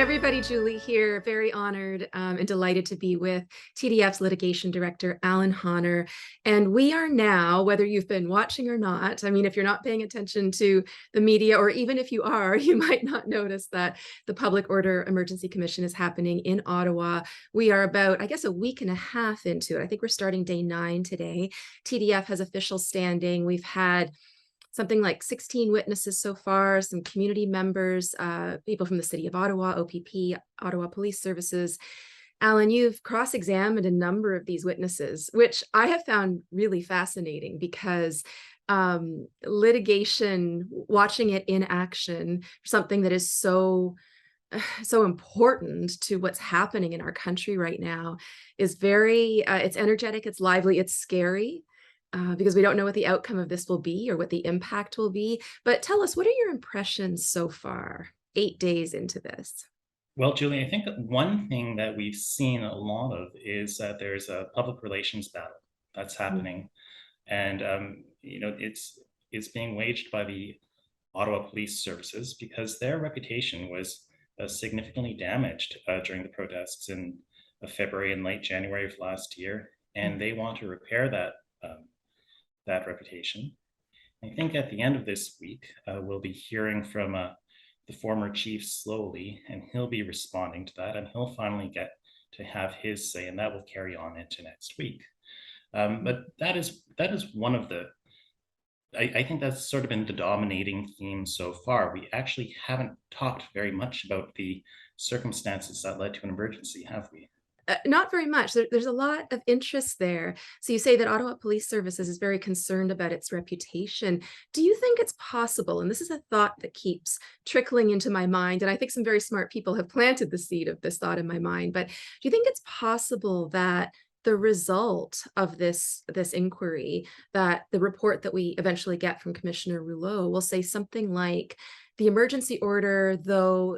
everybody, Julie here. Very honored and delighted to be with TDF's litigation director, Alan Honner. And we are now, whether you've been watching or not, I mean, if you're not paying attention to the media, or even if you are, you might not notice that the Public Order Emergency Commission is happening in Ottawa. We are about, I guess, a week and a half into it. I think we're starting day 9 today. TDF has official standing. We've had something like 16 witnesses so far, some community members, people from the city of Ottawa, OPP, Ottawa Police Services. Alan, you've cross-examined a number of these witnesses, which I have found really fascinating because litigation, watching it in action, something that is so important to what's happening in our country right now, is very, it's energetic, it's lively, it's scary. Because we don't know what the outcome of this will be or what the impact will be. But tell us, what are your impressions so far, 8 days into this? Well, Julie, I think that one thing that we've seen a lot of is that there's a public relations battle that's happening, and it's being waged by the Ottawa Police Services because their reputation was significantly damaged during the protests in February and late January of last year, and they want to repair that reputation. I think at the end of this week, we'll be hearing from the former chief slowly, and he'll be responding to that, and he'll finally get to have his say, and that will carry on into next week. But that is one of the, I think that's sort of been the dominating theme so far. We actually haven't talked very much about the circumstances that led to an emergency, have we? Not very much. There's a lot of interest there. So you say that Ottawa Police Services is very concerned about its reputation. Do you think it's possible, and this is a thought that keeps trickling into my mind, and I think some very smart people have planted the seed of this thought in my mind, but do you think it's possible that the result of this inquiry, that the report that we eventually get from Commissioner Rouleau will say something like, the emergency order, though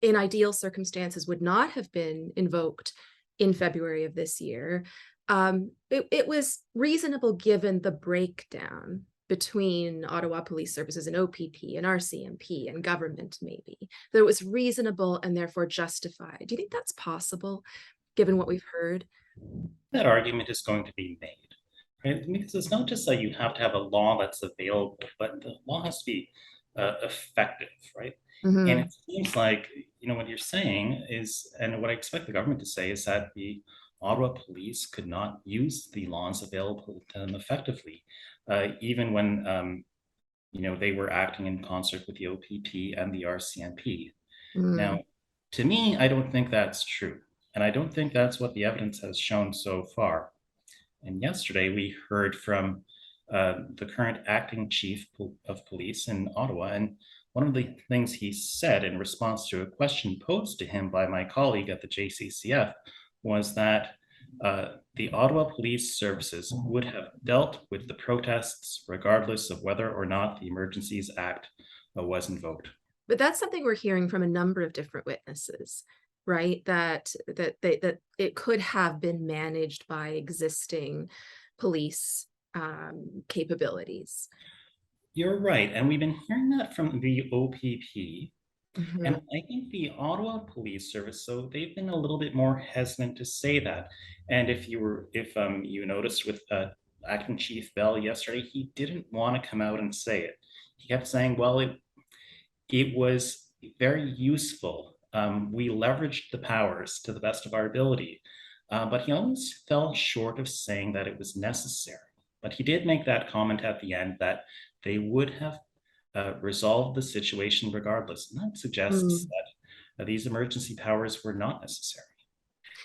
in ideal circumstances would not have been invoked in February of this year, it was reasonable given the breakdown between Ottawa Police Services and OPP and RCMP and government, maybe, that it was reasonable and therefore justified. Do you think that's possible, given what we've heard? That argument is going to be made, right? Because it's not just that you have to have a law that's available, but the law has to be effective, right? And Mm-hmm. it seems like, what you're saying is, and what I expect the government to say is that the Ottawa police could not use the laws available to them effectively, even when, they were acting in concert with the OPP and the RCMP. Mm. Now, to me, I don't think that's true. And I don't think that's what the evidence has shown so far. And yesterday we heard from the current acting chief of police in Ottawa. And one of the things he said in response to a question posed to him by my colleague at the JCCF was that the Ottawa Police Services would have dealt with the protests regardless of whether or not the Emergencies Act was invoked. But that's something we're hearing from a number of different witnesses, right? That it could have been managed by existing police capabilities. You're right. And we've been hearing that from the OPP. And Mhm. I think the Ottawa Police Service, so they've been a little bit more hesitant to say that. And if you noticed with Acting Chief Bell yesterday, he didn't want to come out and say it. He kept saying, well, it was very useful. We leveraged the powers to the best of our ability. But he always fell short of saying that it was necessary. But he did make that comment at the end that they would have resolved the situation regardless. And that suggests Mm. that these emergency powers were not necessary.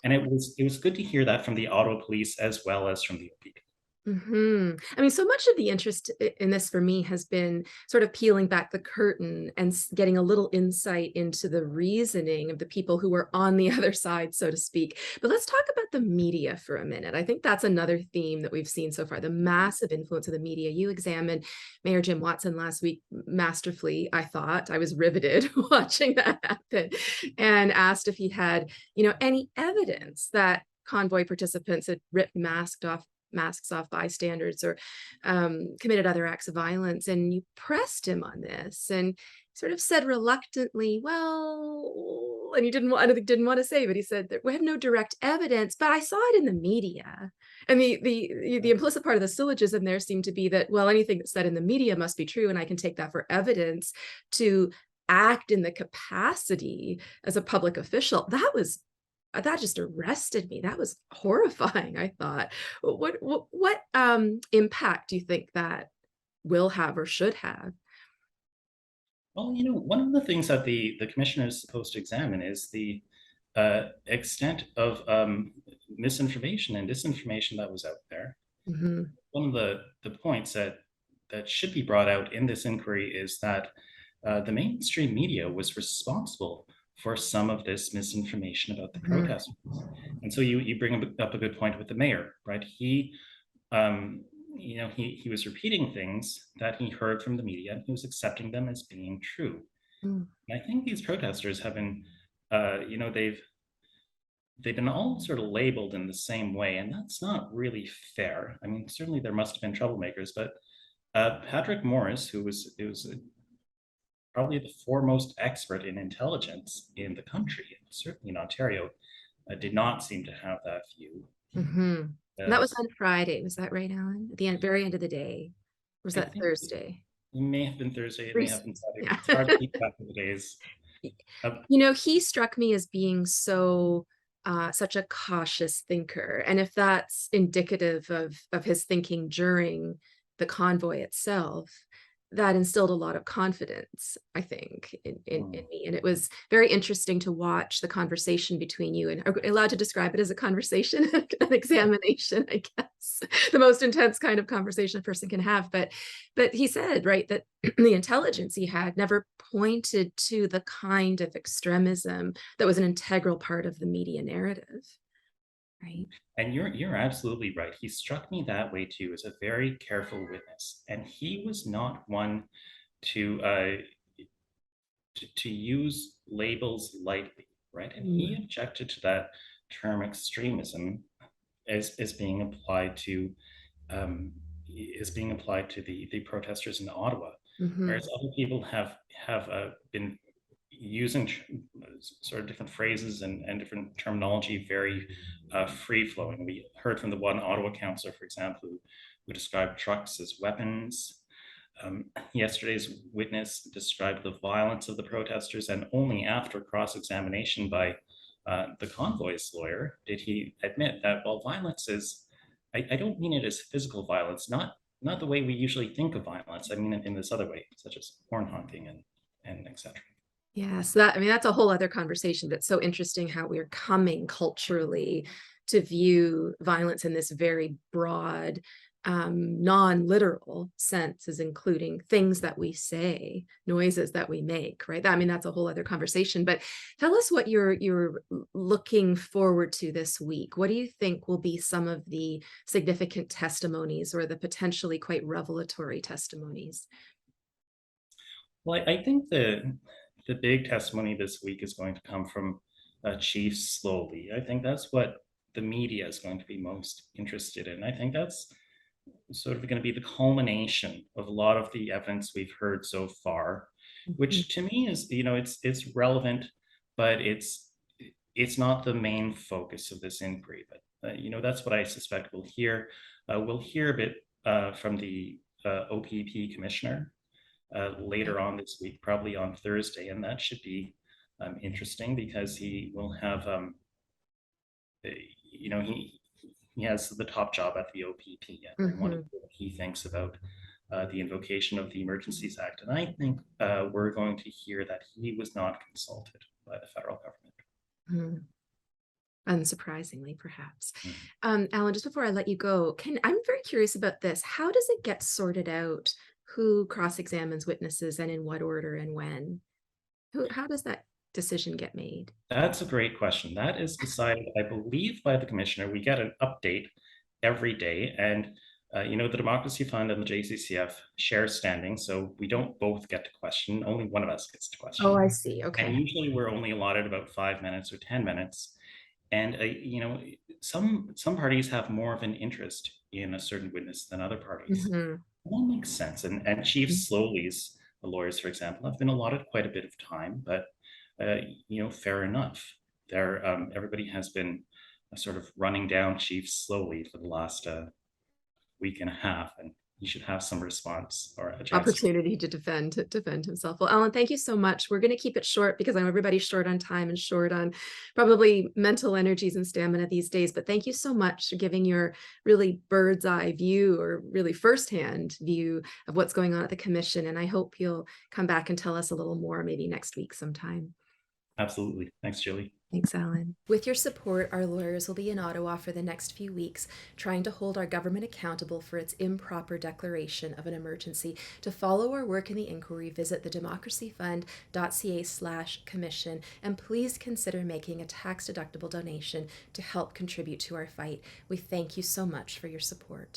And it was good to hear that from the Ottawa Police as well as from the OPP. Hmm. I mean, so much of the interest in this for me has been sort of peeling back the curtain and getting a little insight into the reasoning of the people who were on the other side, so to speak. But let's talk about the media for a minute. I think that's another theme that we've seen so far, the massive influence of the media. You examined Mayor Jim Watson last week masterfully, I thought. I was riveted watching that happen, and asked if he had, any evidence that convoy participants had ripped masks off bystanders or committed other acts of violence. And you pressed him on this and sort of said reluctantly, well, possible? And he didn't want to say, but he said that we have no direct evidence, but I saw it in the media. And the implicit part of the syllogism there seemed to be that, well, anything that's said in the media must be true, and I can take that for evidence to act in the capacity as a public official. That just arrested me. That was horrifying, I thought. What impact do you think that will have or should have? Well, one of the things that the commissioner is supposed to examine is the extent of misinformation and disinformation that was out there. Mhm, One of the points that should be brought out in this inquiry is that the mainstream media was responsible for some of this misinformation about the mhm, protesters. And so you bring up a good point with the mayor, right? Um, he was repeating things that he heard from the media, and he was accepting them as being true. mm, And I think these protesters have been, they've been all sort of labeled in the same way, and that's not really fair. I mean, certainly there must have been troublemakers, but Patrick Morris, who was probably the foremost expert in intelligence in the country, certainly in Ontario, did not seem to have that view. mhm. And that Uh, was on Friday, was that right, Alan? At the end, very end of the day? Or was I that think it Thursday? may have been Thursday, it may have been Recent, Friday. yeah. It's hard to keep track of the days. Uh, He struck me as being such a cautious thinker. And if that's indicative of his thinking during the convoy itself, that instilled a lot of confidence, I think, in hmm. me. And it was very interesting to watch the conversation between you. And are we allowed to describe it as a conversation, an examination, I guess, the most intense kind of conversation a person can have. But he said, right, that the intelligence he had never pointed to the kind of extremism that was an integral part of the media narrative, right? And you're absolutely right. He struck me that way too, as a very careful witness, and he was not one to to use labels lightly, right? And he Mm, objected to that term extremism as being applied to um, the protesters in Ottawa, mhm, whereas other people have been using sort of different phrases and different terminology very free flowing. We heard from the one Ottawa councillor, for example, who described trucks as weapons. Yesterday's witness described the violence of the protesters, and only after cross-examination by the convoy's lawyer did he admit that, well, violence is, I don't mean it as physical violence, not the way we usually think of violence. I mean it in this other way, such as horn honking and etc. yes, that I mean, that's a whole other conversation, but it's so interesting how we're coming culturally to view violence in this very broad, non-literal sense, as including things that we say, noises that we make, right? I mean, that's a whole other conversation. But tell us what you're looking forward to this week. What do you think will be some of the significant testimonies or the potentially quite revelatory testimonies? Well, I think the big testimony this week is going to come from Chief Slowly. I think that's what the media is going to be most interested in. I think that's sort of going to be the culmination of a lot of the evidence we've heard so far, Mhm, which to me is, it's relevant, but it's not the main focus of this inquiry. But that's what I suspect we'll hear. We'll hear a bit from the OPP commissioner okay. later on this week, probably on Thursday, and that should be interesting because he will have, you know, he has the top job at the OPP, and I wonder Mhm. what he thinks about the invocation of the Emergencies Act. And I think we're going to hear that he was not consulted by the federal government. Mhm. Unsurprisingly, perhaps. Mhm. Alan, just before I let you go, I'm very curious about this. How does it get sorted out who cross-examines witnesses and in what order and when? How does that decision get made? That's a great question. That is decided, I believe, by the commissioner. We get an update every day, and the Democracy Fund and the JCCF share standing, so we don't both get to question. Only one of us gets to Oh, question, I see. and Okay. usually we're only allotted about 5 minutes or 10 minutes. And some parties have more of an interest in a certain witness than other parties. Mhm. That makes sense. And Chief Slowly's, the lawyers, for example, have been allotted quite a bit of time, but fair enough. Everybody has been sort of running down chiefs slowly for the last week and a half, and he should have some response or a chance to. Opportunity to defend himself. Well, Alan, thank you so much. We're going to keep it short because I know everybody's short on time and short on probably mental energies and stamina these days. But thank you so much for giving your really bird's eye view or really firsthand view of what's going on at the commission. And I hope you'll come back and tell us a little more maybe next week sometime. Absolutely. Thanks, Julie. Thanks, Alan. With your support, our lawyers will be in Ottawa for the next few weeks, trying to hold our government accountable for its improper declaration of an emergency. To follow our work in the inquiry, visit thedemocracyfund.ca/commission, and please consider making a tax-deductible donation to help contribute to our fight. We thank you so much for your support.